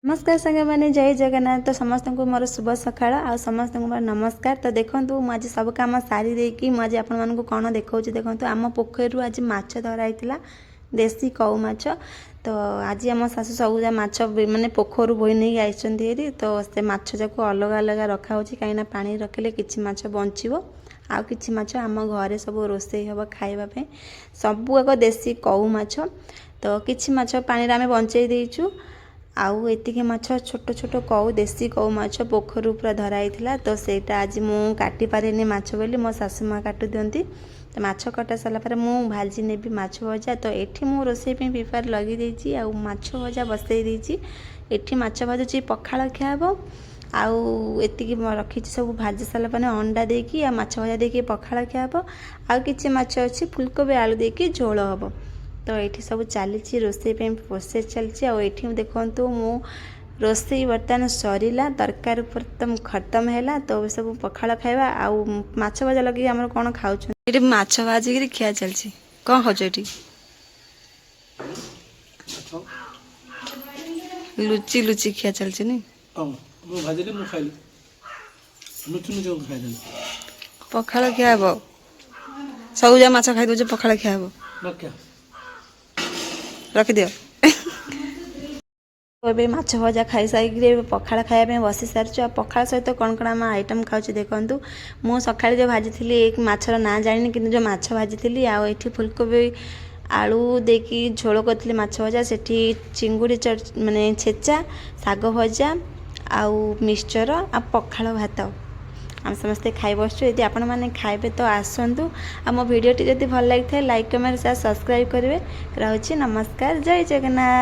नमस्कार सांग मैंने जय जगन्नाथ। तो समस्त को मोर शुभ सकाळ आ समस्त को मोर नमस्कार। तो देखो मुझे सब कम सारी देकी मुझे आपण को कौन देखा देखो आम पोखर आज माछ धराई देसी कौ माछ। तो आज आम शाशु सब माछ माने पोखर बोई नहीं आई तो से माछ जाक अलग अलग रखा कहीं पानी रखिले किसी माछ बंचो आउ कि माछ आम घरे सब रोषे हम खावाई सबू एक देसी कौ माछ। तो किसी माछ पानी आम बंचे देचु आउ एतिके माछ छोट छोट कौ देसी कौ माछ पोखर पूरा धराई तो सेटा आज मु काटी पारेनी माछ बोली मो सासू माँ काटु दियंती। तो माछ कटा सारा पर मु भाजी नेबी माछ भजा। तो एठी मु रोषे पे प्रिपेयर लगी देछि आउ माछ भजा बसई देछि। एठी माछ भाजुछि पखाळ खियाबो आउ एतिकी रखिछि सब भाजी सारा पर अंडा देकी आ माछ भजा देकी पखाळ खियाबो आउ किछि माछ अछि फुलकोबी आलू देकी झोल हबो। तो ये सब चली रोषे प्रोसेस चलती देखु मु रोषे बर्तमान सरला तरकारी प्रथम खत्म है। तो सब पखाड़ खाइबा आउ माछ भजा लगे आम कौन खाऊ माछ भाजिक खिया चलती कौन खाऊ लुचि लुचि खिया चलती नी पखाड़ खियाब सब जा माछ खाई दे पखाड़ खियाब रखिदियो। ए माछ भजा खाई सारी पखाड़ खाया बसी सारी आ पखाड़ सहित कौन कौन आम आइटम खाऊँ देखूँ मु सका जो भाजी एक माछर ना जानी कि जो माछ भाजी आउ फुलकोबी आलू देकी झोल करी माछ भजा से चिंगुड़ी माने छेचा शाग भजा आउ मिक्सचर आ पखाड़ भात आम समस्ते खाई बसु। यदि आपण मैंने खाइबे तो आसतु आ मो भिडियोटी जब भल लगी था लाइक कमेंट शेयर सब्सक्राइब करेंगे। रहुछि नमस्कार जय जगन्नाथ।